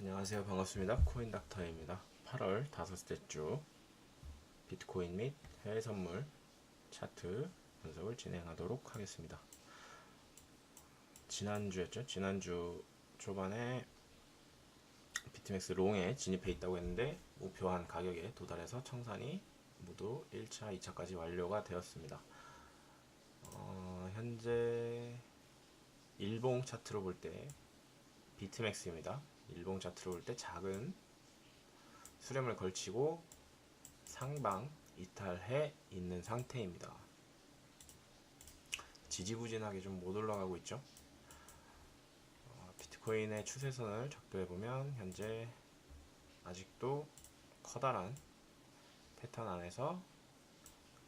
안녕하세요. 반갑습니다. 코인닥터입니다. 8월 다섯째 주 비트코인 및 해외 선물 차트 분석을 진행하도록 하겠습니다. 지난주였죠. 지난주 초반에 비트맥스 롱에 진입해 있다고 했는데 목표한 가격에 도달해서 청산이 모두 1차, 2차까지 완료가 되었습니다. 현재 일봉 차트로 볼 때 비트맥스입니다. 일봉 차트로 볼 때 작은 수렴을 걸치고 상방 이탈해 있는 상태입니다. 지지부진하게 좀 못 올라가고 있죠. 비트코인의 추세선을 작도해보면 현재 아직도 커다란 패턴 안에서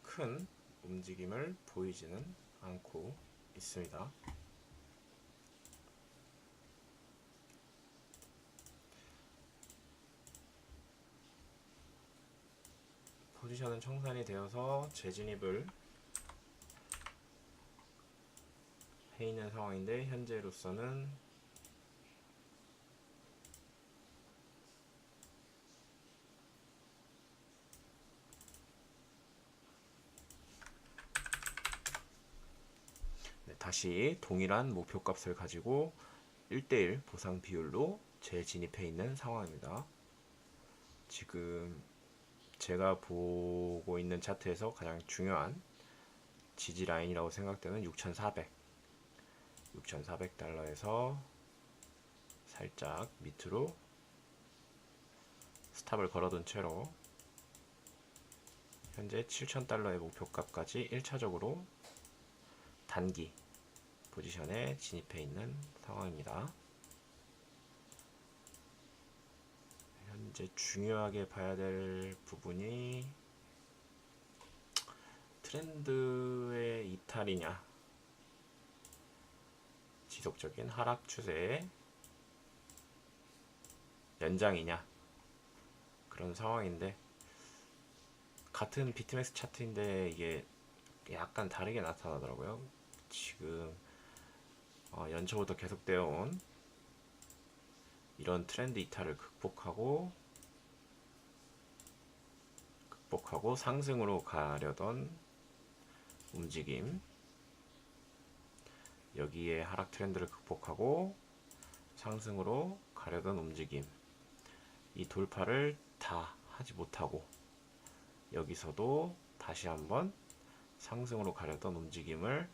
큰 움직임을 보이지는 않고 있습니다. 포지션은 청산이 되어서 재진입을 해 있는 상황인데 현재로서는 다시 동일한 목표값을 가지고 1대1 보상 비율로 재진입해 있는 상황입니다. 지금 제가 보고 있는 차트에서 가장 중요한 지지 라인이라고 생각되는 6,400달러에서 살짝 밑으로 스탑을 걸어둔 채로 현재 7,000달러의 목표값까지 1차적으로 단기 포지션에 진입해 있는 상황입니다. 현재 중요하게 봐야 될 부분이 트렌드의 이탈이냐, 지속적인 하락 추세의 연장이냐, 그런 상황인데, 같은 비트맥스 차트인데 이게 약간 다르게 나타나더라고요. 지금 연초부터 계속되어 온 이런 트렌드 이탈을 극복하고 상승으로 가려던 움직임, 여기에 하락 트렌드를 극복하고 상승으로 가려던 움직임, 이 돌파를 다 하지 못하고 여기서도 다시 한번 상승으로 가려던 움직임을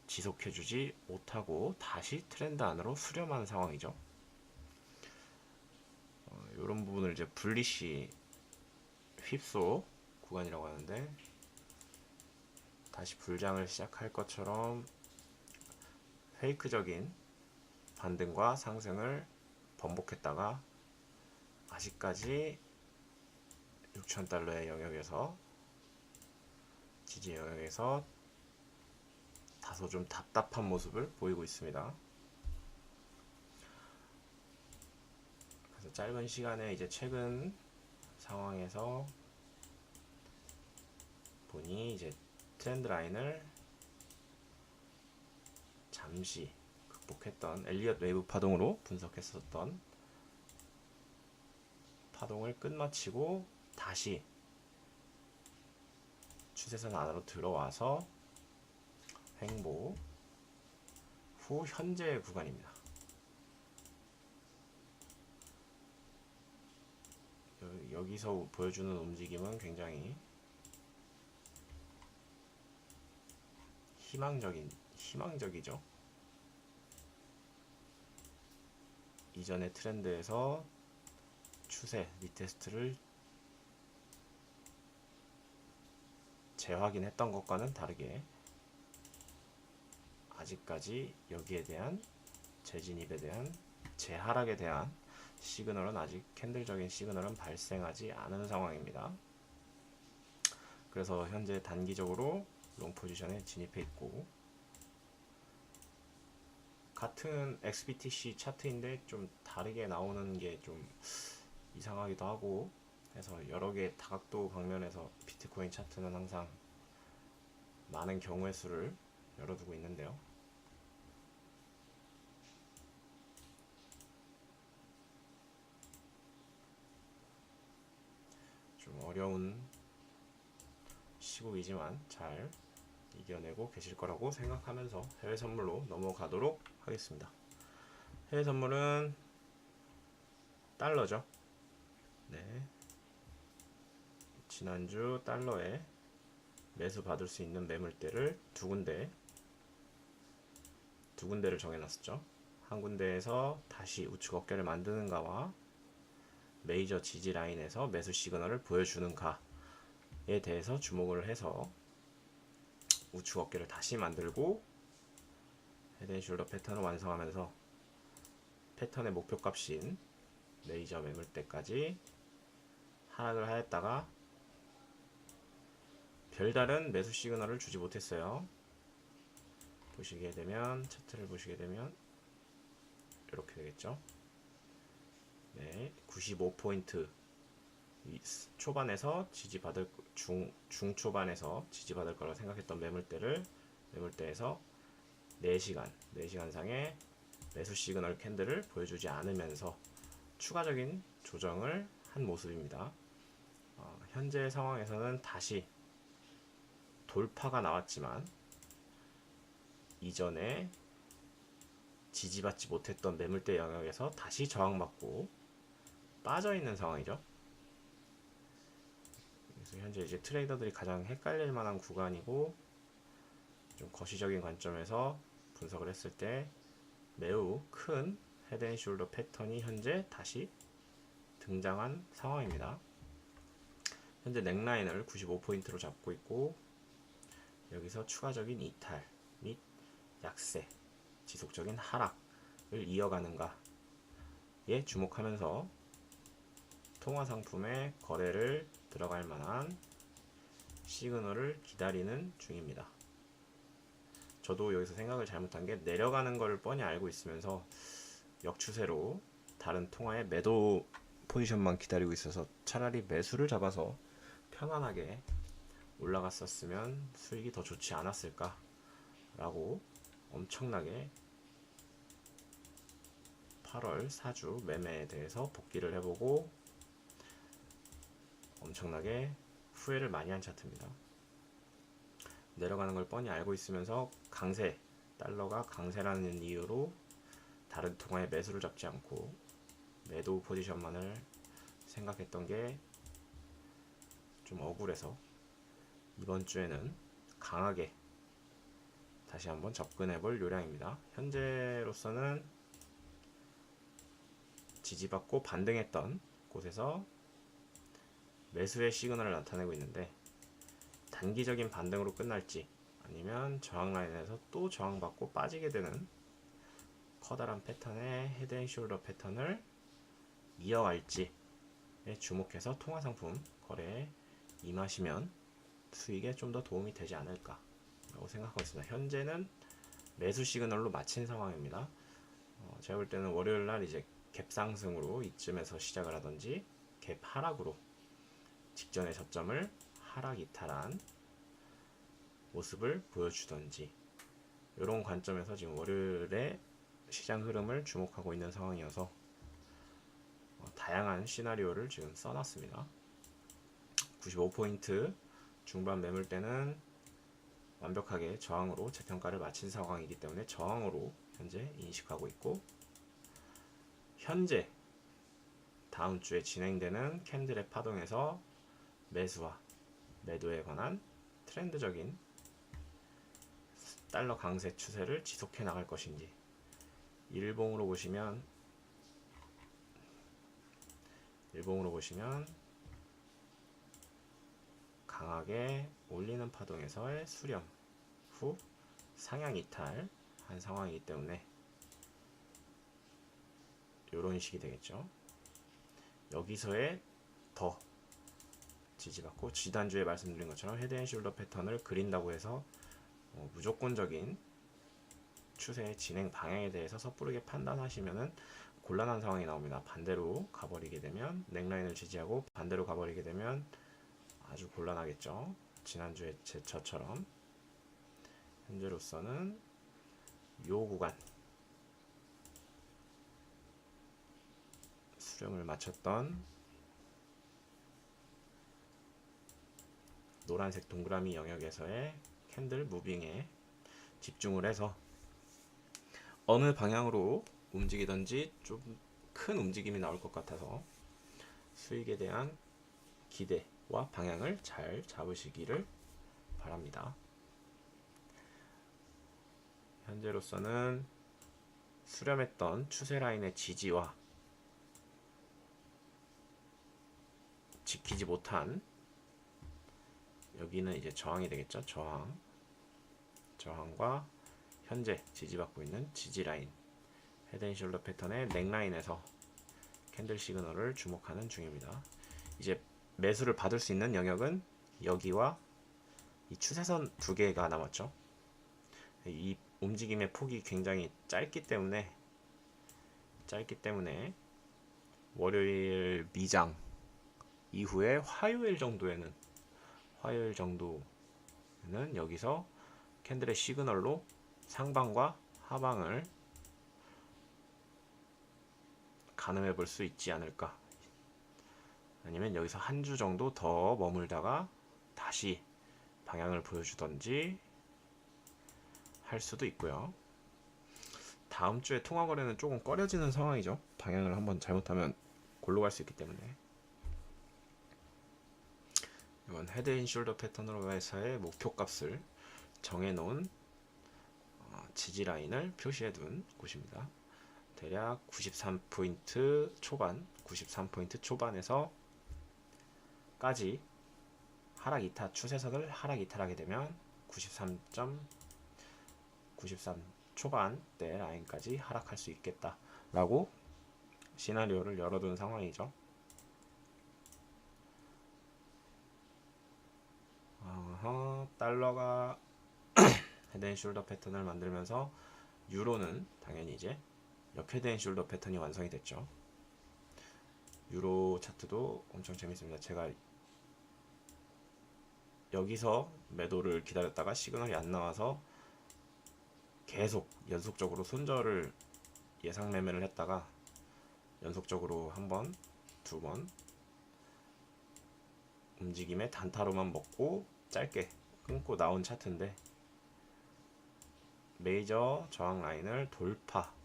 지속해주지 못하고 다시 트렌드 안으로 수렴하는 상황이죠. 이런 부분을 이제 불리시 휩소 구간이라고 하는데, 다시 불장을 시작할 것처럼 페이크적인 반등과 상승을 번복했다가 아직까지 6,000달러의 영역에서, 지지 영역에서 다소 좀 답답한 모습을 보이고 있습니다. 그래서 짧은 시간에 이제 최근 상황에서 보니 이제 트렌드 라인을 잠시 극복했던 엘리엇 웨이브 파동으로 분석했었던 파동을 끝마치고 다시 추세선 안으로 들어와서 횡보 후 현재 구간입니다. 여기서 보여주는 움직임은 굉장히 희망적이죠. 이전의 트렌드에서 추세 리테스트를 재확인했던 것과는 다르게 아직까지 여기에 대한 재진입에 대한 재하락에 대한 시그널은, 아직 캔들적인 시그널은 발생하지 않은 상황입니다. 그래서 현재 단기적으로 롱 포지션에 진입해 있고, 같은 XBTC 차트인데 좀 다르게 나오는 게 좀 이상하기도 하고 해서 여러 개 다각도 방면에서 비트코인 차트는 항상 많은 경우의 수를 열어두고 있는데요. 어려운 시국이지만 잘 이겨내고 계실 거라고 생각하면서 해외 선물로 넘어가도록 하겠습니다. 해외 선물은 달러죠. 네. 지난주 달러에 매수 받을 수 있는 매물대를 두 군데를 정해놨었죠. 한 군데에서 다시 우측 어깨를 만드는가와 메이저 지지 라인에서 매수 시그널을 보여주는가에 대해서 주목을 해서 우측 어깨를 다시 만들고 헤드앤숄더 패턴을 완성하면서 패턴의 목표값인 메이저 매물대까지 하락을 하였다가 별다른 매수 시그널을 주지 못했어요. 보시게 되면 차트를 보시게 되면 이렇게 되겠죠. 네, 95포인트 초반에서 지지받을 중초반에서 지지받을 거라고 생각했던 매물대에서 4시간상의 매수 시그널 캔들을 보여주지 않으면서 추가적인 조정을 한 모습입니다. 현재 상황에서는 다시 돌파가 나왔지만 이전에 지지받지 못했던 매물대 영역에서 다시 저항받고 빠져있는 상황이죠. 그래서 현재 이제 트레이더들이 가장 헷갈릴 만한 구간이고, 좀 거시적인 관점에서 분석을 했을 때 매우 큰 헤드앤숄더 패턴이 현재 다시 등장한 상황입니다. 현재 넥라인을 95포인트로 잡고 있고, 여기서 추가적인 이탈 및 약세, 지속적인 하락을 이어가는가에 주목하면서 통화상품의 거래를 들어갈 만한 시그널을 기다리는 중입니다. 저도 여기서 생각을 잘못한 게, 내려가는 걸 뻔히 알고 있으면서 역추세로 다른 통화의 매도 포지션만 기다리고 있어서 차라리 매수를 잡아서 편안하게 올라갔었으면 수익이 더 좋지 않았을까 라고 엄청나게 8월 사주 매매에 대해서 복귀를 해보고 엄청나게 후회를 많이 한 차트입니다. 내려가는 걸 뻔히 알고 있으면서 강세, 달러가 강세라는 이유로 다른 통화에 매수를 잡지 않고 매도 포지션만을 생각했던 게 좀 억울해서 이번 주에는 강하게 다시 한번 접근해 볼 요량입니다. 현재로서는 지지받고 반등했던 곳에서 매수의 시그널을 나타내고 있는데, 단기적인 반등으로 끝날지 아니면 저항 라인에서 또 저항받고 빠지게 되는 커다란 패턴의 헤드앤숄더 패턴을 이어갈지에 주목해서 통화상품 거래에 임하시면 수익에 좀 더 도움이 되지 않을까 라고 생각하고 있습니다. 현재는 매수 시그널로 마친 상황입니다. 제가 볼 때는 월요일날 이제 갭 상승으로 이쯤에서 시작을 하던지, 갭 하락으로 직전의 저점을 하락 이탈한 모습을 보여주던지, 이런 관점에서 지금 월요일에 시장 흐름을 주목하고 있는 상황이어서 다양한 시나리오를 지금 써놨습니다. 95포인트 중반 매물대는 완벽하게 저항으로 재평가를 마친 상황이기 때문에 저항으로 현재 인식하고 있고, 현재 다음 주에 진행되는 캔들의 파동에서 매수와 매도에 관한 트렌드적인 달러 강세 추세를 지속해 나갈 것인지, 일봉으로 보시면 강하게 올리는 파동에서의 수렴 후 상향 이탈 한 상황이기 때문에 이런 식이 되겠죠. 여기서의 더 지지받고, 지난주에 말씀드린 것처럼 헤드앤숄더 패턴을 그린다고 해서 무조건적인 추세의 진행 방향에 대해서 섣부르게 판단하시면은 곤란한 상황이 나옵니다. 반대로 가버리게 되면, 넥라인을 지지하고 반대로 가버리게 되면 아주 곤란하겠죠. 지난주에 저처럼. 현재로서는 요 구간 수렴을 마쳤던 노란색 동그라미 영역에서의 캔들 무빙에 집중을 해서 어느 방향으로 움직이든지 좀 큰 움직임이 나올 것 같아서 수익에 대한 기대와 방향을 잘 잡으시기를 바랍니다. 현재로서는 수렴했던 추세 라인의 지지와 지키지 못한, 여기는 이제 저항이 되겠죠. 저항과 현재 지지받고 있는 지지 라인, 헤드앤숄더 패턴의 넥라인에서 캔들 시그널을 주목하는 중입니다. 이제 매수를 받을 수 있는 영역은 여기와 이 추세선 두 개가 남았죠. 이 움직임의 폭이 굉장히 짧기 때문에 월요일 미장 이후에 화요일 정도에는 여기서 캔들의 시그널로 상방과 하방을 가늠해 볼 수 있지 않을까. 아니면 여기서 한 주 정도 더 머물다가 다시 방향을 보여주던지 할 수도 있고요. 다음 주에 통화 거래는 조금 꺼려지는 상황이죠. 방향을 한번 잘못하면 골로 갈 수 있기 때문에. 이건 헤드앤숄더 패턴으로 해서의 목표값을 정해놓은 지지 라인을 표시해둔 곳입니다. 대략 93포인트 초반에서 까지 추세선을 하락 이탈하게 되면 93 초반대 라인까지 하락할 수 있겠다 라고 시나리오를 열어둔 상황이죠. 달러가 헤드앤숄더 패턴을 만들면서 유로는 당연히 이제 역헤드앤숄더 패턴이 완성이 됐죠. 유로 차트도 엄청 재밌습니다. 제가 여기서 매도를 기다렸다가 시그널이 안 나와서 계속 연속적으로 손절을 예상 매매를 했다가 연속적으로 한 번, 두 번 움직임에 단타로만 먹고 짧게 끊고 나온 차트인데, 메이저 저항 라인을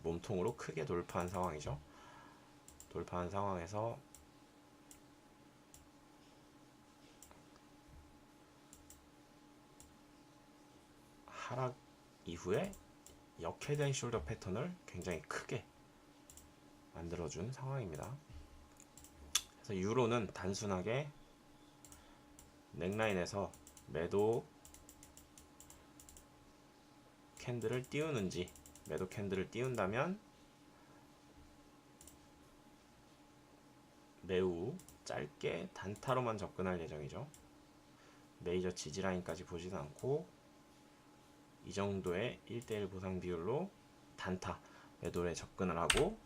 몸통으로 크게 돌파한 상황이죠. 돌파한 상황에서 하락 이후에 역헤드앤숄더 패턴을 굉장히 크게 만들어준 상황입니다. 그래서 유로는 단순하게 넥라인에서 매도 캔들을 띄우는지, 매도 캔들을 띄운다면 매우 짧게 단타로만 접근할 예정이죠. 메이저 지지라인까지 보지도 않고 이 정도의 1대1 보상 비율로 단타 매도에 접근을 하고,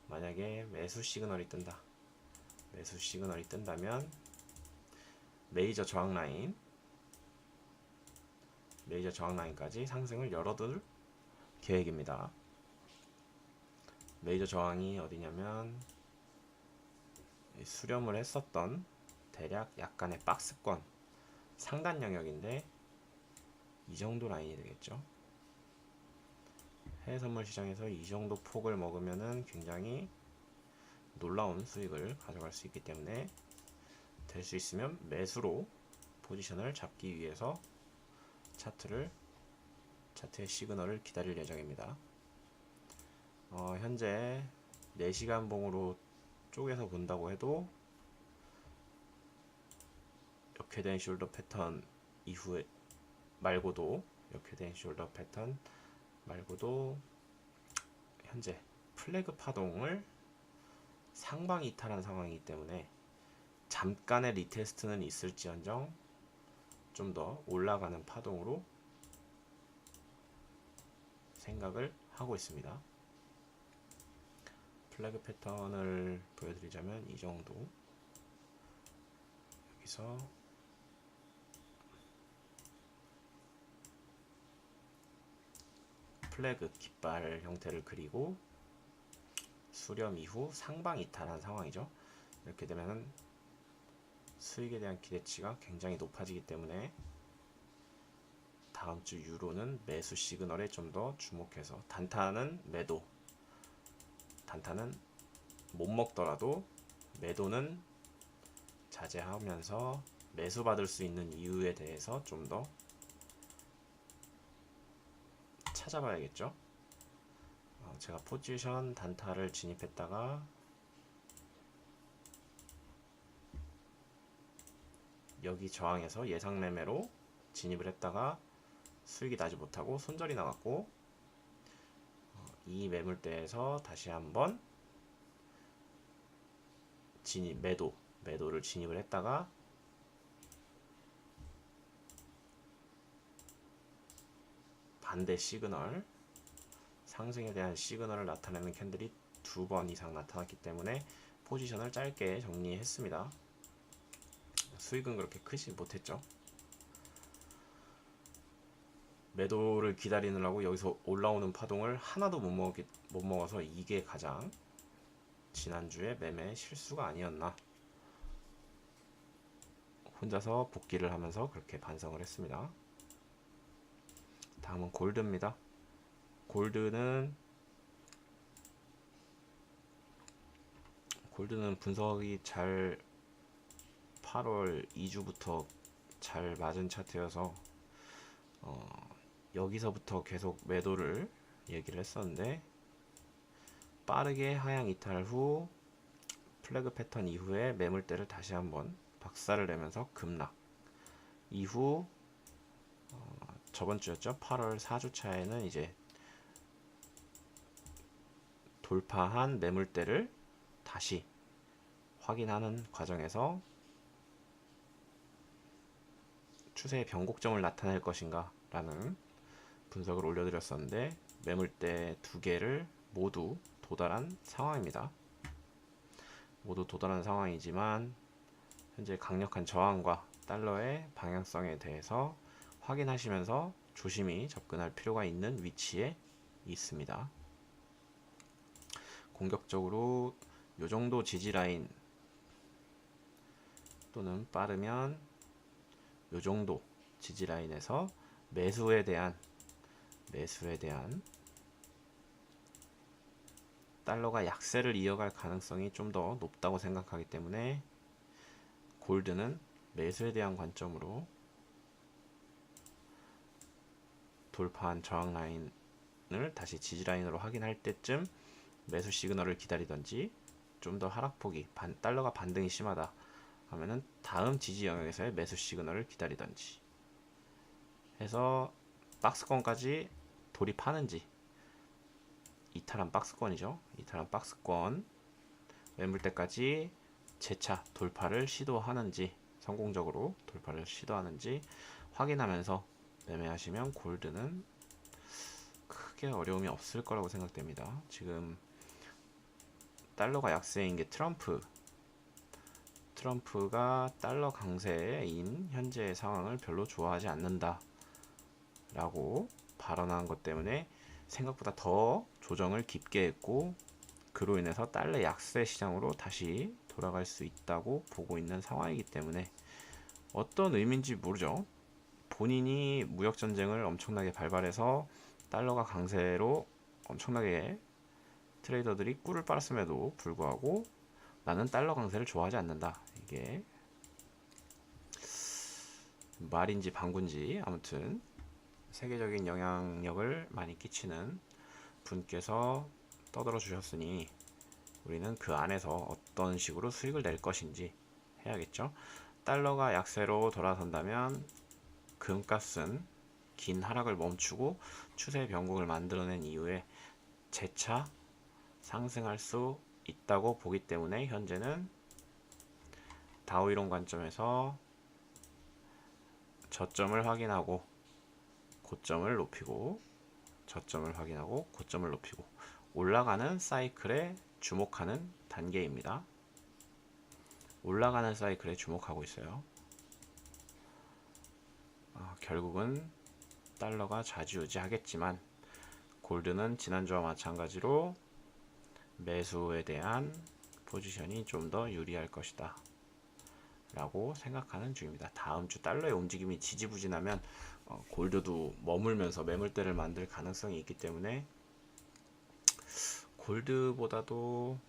만약에 매수 시그널이 뜬다면 메이저 저항 라인까지 상승을 열어둘 계획입니다. 메이저 저항이 어디냐면 수렴을 했었던 대략 약간의 박스권 상단 영역인데 이 정도 라인이 되겠죠. 해외 선물 시장에서 이 정도 폭을 먹으면은 굉장히 놀라운 수익을 가져갈 수 있기 때문에, 될 수 있으면 매수로 포지션을 잡기 위해서 차트의 시그널을 기다릴 예정입니다. 현재 4시간 봉으로 쪼개서 본다고 해도 역헤드앤숄더 패턴 이후에 말고도 현재 플래그 파동을 상방 이탈한 상황이기 때문에 잠깐의 리테스트는 있을지언정 좀 더 올라가는 파동으로 생각을 하고 있습니다. 플래그 패턴을 보여드리자면 이 정도, 여기서 플래그 깃발 형태를 그리고 수렴 이후 상방 이탈한 상황이죠. 이렇게 되면 수익에 대한 기대치가 굉장히 높아지기 때문에 다음 주 유로는 매수 시그널에 좀 더 주목해서, 단타는 매도, 단타는 못 먹더라도 매도는 자제하면서 매수 받을 수 있는 이유에 대해서 좀 더 찾아봐야겠죠. 제가 포지션 단타를 진입했다가 여기 저항에서 예상 매매로 진입을 했다가 수익이 나지 못하고 손절이 나갔고, 이 매물대에서 다시 한번 매도를 진입을 했다가 반대 시그널, 상승에 대한 시그널을 나타내는 캔들이 2번 이상 나타났기 때문에 포지션을 짧게 정리했습니다. 수익은 그렇게 크지 못했죠. 매도를 기다리느라고 여기서 올라오는 파동을 하나도 못 먹어서 이게 가장 지난주에 매매 실수가 아니었나, 혼자서 복귀를 하면서 그렇게 반성을 했습니다. 다음은 골드입니다. 골드는 분석이 잘 8월 2주부터 잘 맞은 차트여서 여기서부터 계속 매도를 얘기를 했었는데, 빠르게 하향 이탈 후 플래그 패턴 이후에 매물대를 다시 한번 박살을 내면서 급락, 이후 저번 주였죠. 8월 4주차에는 이제 돌파한 매물대를 다시 확인하는 과정에서 추세의 변곡점을 나타낼 것인가 라는 분석을 올려드렸었는데, 매물대 2개를 모두 도달한 상황입니다. 모두 도달한 상황이지만 현재 강력한 저항과 달러의 방향성에 대해서 확인하시면서 조심히 접근할 필요가 있는 위치에 있습니다. 공격적으로 이 정도 지지 라인 또는 빠르면 이 정도 지지 라인에서 매수에 대한 달러가 약세를 이어갈 가능성이 좀 더 높다고 생각하기 때문에 골드는 매수에 대한 관점으로 돌파한 저항 라인을 다시 지지 라인으로 확인할 때쯤 매수 시그널을 기다리던지, 좀 더 하락폭이 달러가 반등이 심하다 하면은 다음 지지 영역에서의 매수 시그널을 기다리던지 해서 박스권까지 돌입하는지, 이탈한 박스권이죠. 이탈한 박스권 매물대까지 재차 돌파를 시도하는지, 성공적으로 돌파를 시도하는지 확인하면서 매매하시면 골드는 크게 어려움이 없을 거라고 생각됩니다. 지금 달러가 약세인 게 트럼프가 달러 강세인 현재의 상황을 별로 좋아하지 않는다 라고 발언한 것 때문에 생각보다 더 조정을 깊게 했고, 그로 인해서 달러 약세 시장으로 다시 돌아갈 수 있다고 보고 있는 상황이기 때문에, 어떤 의미인지 모르죠. 본인이 무역전쟁을 엄청나게 발발해서 달러가 강세로 엄청나게 트레이더들이 꿀을 빨았음에도 불구하고 나는 달러 강세를 좋아하지 않는다, 이게 말인지 방구인지 아무튼 세계적인 영향력을 많이 끼치는 분께서 떠들어 주셨으니 우리는 그 안에서 어떤 식으로 수익을 낼 것인지 해야겠죠. 달러가 약세로 돌아선다면 금값은 긴 하락을 멈추고 추세 변곡을 만들어낸 이후에 재차 상승할 수 있다고 보기 때문에, 현재는 다우이론 관점에서 저점을 확인하고 고점을 높이고, 저점을 확인하고 고점을 높이고 올라가는 사이클에 주목하는 단계입니다. 올라가는 사이클에 주목하고 있어요. 결국은 달러가 좌지우지하겠지만 골드는 지난주와 마찬가지로 매수에 대한 포지션이 좀 더 유리할 것이다 라고 생각하는 중입니다. 다음 주 달러의 움직임이 지지부진하면 골드도 머물면서 매물대를 만들 가능성이 있기 때문에 골드보다도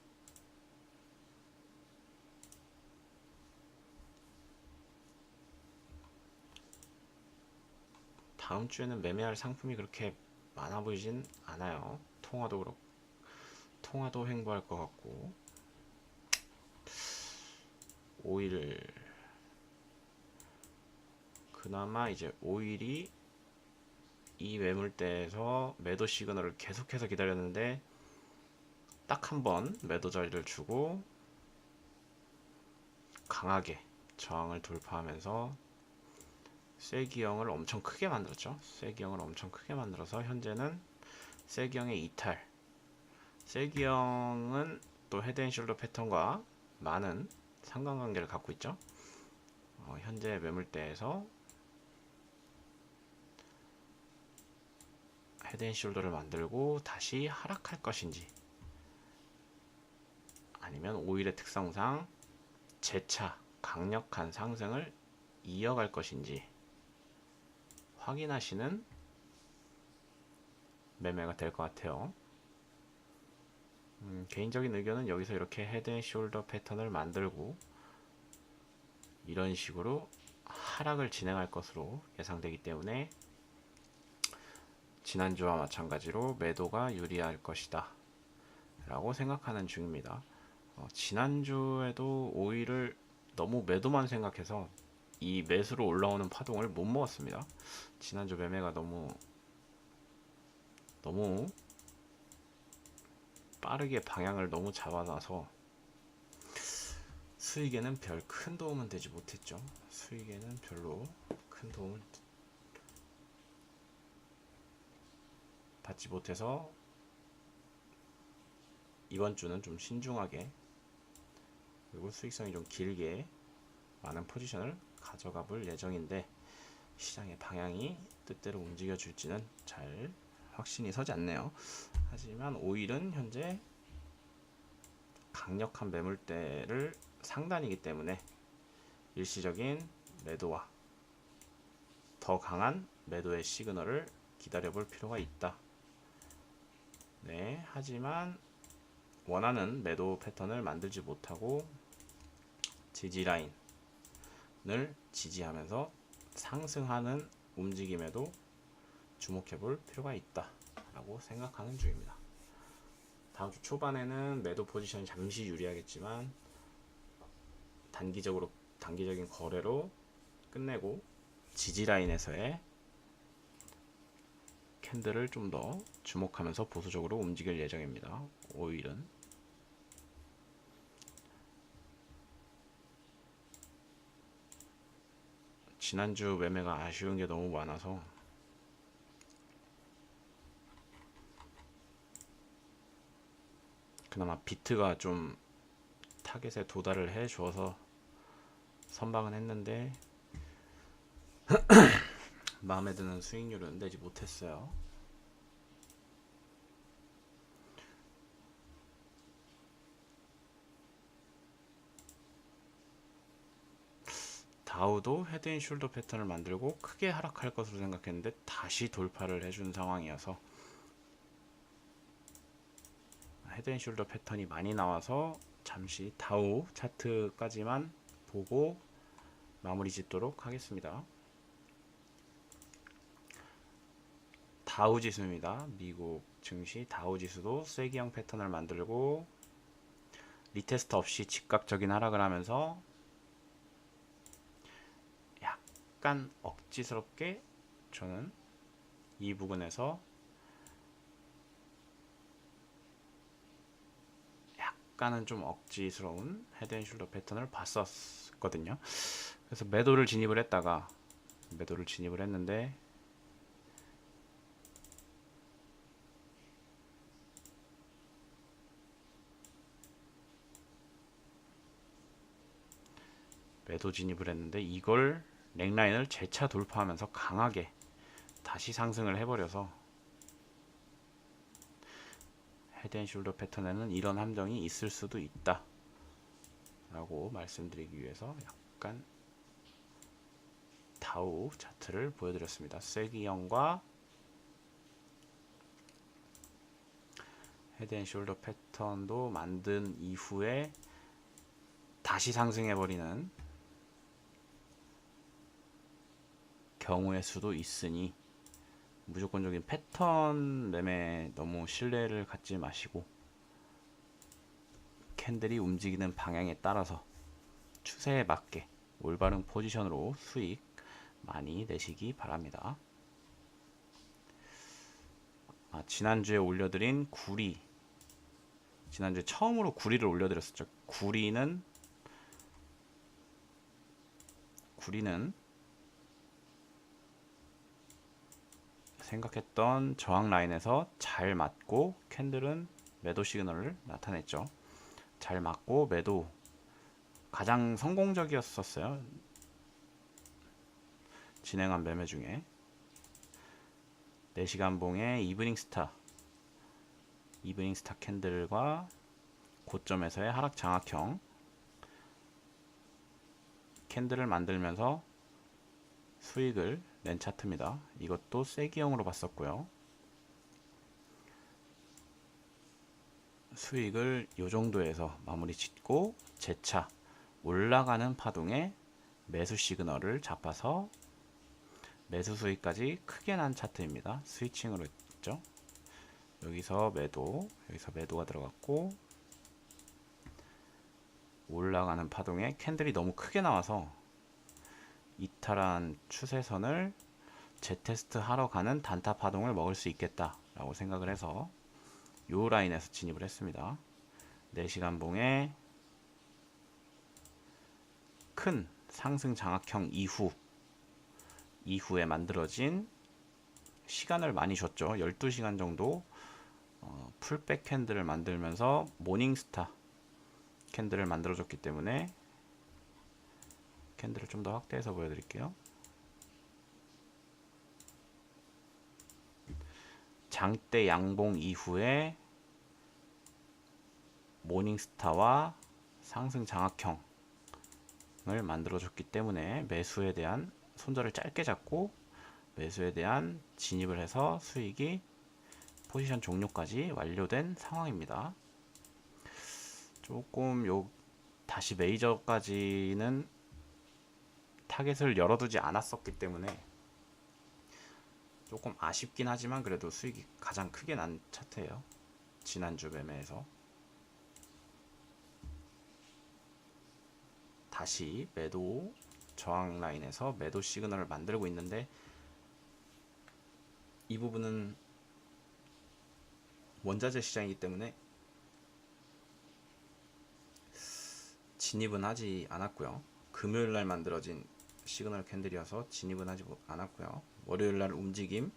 다음 주에는 매매할 상품이 그렇게 많아 보이진 않아요. 통화도 그렇고 통화도 횡보할 것 같고 오일 그나마 이제 오일이 이 매물대에서 매도 시그널을 계속해서 기다렸는데 딱 한 번 매도 자리를 주고 강하게 저항을 돌파하면서 쐐기형을 엄청 크게 만들었죠. 쐐기형을 엄청 크게 만들어서 현재는 쐐기형의 이탈. 쐐기형은 또 헤드앤숄더 패턴과 많은 상관관계를 갖고 있죠. 현재 매물대에서 헤드앤숄더를 만들고 다시 하락할 것인지 아니면 오일의 특성상 재차 강력한 상승을 이어갈 것인지 확인하시는 매매가 될 것 같아요. 개인적인 의견은 여기서 이렇게 헤드앤숄더 패턴을 만들고 이런 식으로 하락을 진행할 것으로 예상되기 때문에 지난주와 마찬가지로 매도가 유리할 것이다 라고 생각하는 중입니다. 지난주에도 오일을 너무 매도만 생각해서 이 매수로 올라오는 파동을 못 먹었습니다. 지난주 매매가 너무 빠르게 방향을 너무 잡아놔서 수익에는 별 큰 도움은 되지 못했죠. 수익에는 별로 큰 도움을 받지 못해서 이번 주는 좀 신중하게 그리고 수익성이 좀 길게 많은 포지션을 가져가 볼 예정인데 시장의 방향이 뜻대로 움직여 줄지는 잘 확신이 서지 않네요. 하지만 오일은 현재 강력한 매물대를 상단이기 때문에 일시적인 매도와 더 강한 매도의 시그널을 기다려 볼 필요가 있다. 네, 하지만 원하는 매도 패턴을 만들지 못하고 지지라인을 지지하면서 상승하는 움직임에도 주목해 볼 필요가 있다 라고 생각하는 중입니다. 다음 주 초반에는 매도 포지션이 잠시 유리하겠지만 단기적인 거래로 끝내고 지지라인에서의 캔들을 좀 더 주목하면서 보수적으로 움직일 예정입니다. 오일은 지난주 매매가 아쉬운 게 너무 많아서 그나마 비트가 좀 타겟에 도달을 해 줘서 선방은 했는데 마음에 드는 수익률은 내지 못했어요. 다우도 헤드앤숄더 패턴을 만들고 크게 하락할 것으로 생각했는데 다시 돌파를 해준 상황이어서 헤드앤숄더 패턴이 많이 나와서 잠시 다우 차트까지만 보고 마무리 짓도록 하겠습니다. 다우 지수입니다. 미국 증시 다우 지수도 쐐기형 패턴을 만들고 리테스트 없이 즉각적인 하락을 하면서 약간 억지스럽게 저는 이 부분에서 약간은 좀 억지스러운 헤드앤숄더 패턴을 봤었거든요. 그래서 매도를 진입을 했는데 이걸 넥라인을 재차 돌파하면서 강하게 다시 상승을 해버려서 헤드앤숄더 패턴에는 이런 함정이 있을 수도 있다 라고 말씀드리기 위해서 잠깐 다우 차트를 보여드렸습니다. 쐐기형과 헤드앤숄더 패턴도 만든 이후에 다시 상승해버리는 경우의 수도 있으니 무조건적인 패턴 매매에 너무 신뢰를 갖지 마시고 캔들이 움직이는 방향에 따라서 추세에 맞게 올바른 포지션으로 수익 많이 내시기 바랍니다. 지난주에 올려드린 구리, 지난주에 처음으로 구리를 올려드렸었죠. 구리는 생각했던 저항 라인에서 잘 맞고 캔들은 매도 시그널을 나타냈죠. 잘 맞고 매도 가장 성공적이었었어요. 진행한 매매 중에 4시간 봉의 이브닝 스타 캔들과 고점에서의 하락 장악형 캔들을 만들면서 수익을 낸 차트입니다. 이것도 쐐기형으로 봤었고요. 수익을 이 정도에서 마무리 짓고 재차 올라가는 파동에 매수 시그널을 잡아서 매수 수익까지 크게 난 차트입니다. 스위칭으로 했죠. 여기서 매도가 들어갔고 올라가는 파동에 캔들이 너무 크게 나와서 이탈한 추세선을 재테스트 하러 가는 단타 파동을 먹을 수 있겠다 라고 생각을 해서 요 라인에서 진입을 했습니다. 4시간 봉에 큰 상승 장악형 이후에 만들어진 시간을 많이 줬죠. 12시간 정도 풀백 캔들을 만들면서 모닝스타 캔들을 만들어줬기 때문에 캔들을 좀 더 확대해서 보여드릴게요. 장대 양봉 이후에 모닝스타와 상승 장악형을 만들어줬기 때문에 매수에 대한 손절을 짧게 잡고 매수에 대한 진입을 해서 수익이 포지션 종료까지 완료된 상황입니다. 조금 다시 메이저까지는 타겟을 열어두지 않았었기 때문에 조금 아쉽긴 하지만 그래도 수익이 가장 크게 난 차트예요. 지난주 매매에서 다시 매도 저항 라인에서 매도 시그널을 만들고 있는데 이 부분은 원자재 시장이기 때문에 진입은 하지 않았고요. 금요일날 만들어진 시그널 캔들이어서 진입은 하지 않았고요. 월요일날 움직임에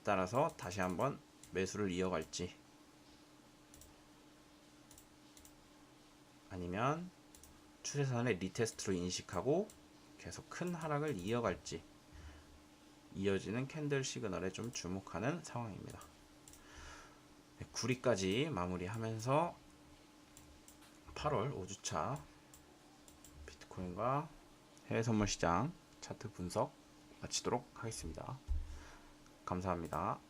따라서 다시 한번 매수를 이어갈지 아니면 추세선의 리테스트로 인식하고 계속 큰 하락을 이어갈지 이어지는 캔들 시그널에 좀 주목하는 상황입니다. 9위까지 마무리하면서 8월 5주차 비트코인과 해외 선물 시장 차트 분석 마치도록 하겠습니다. 감사합니다.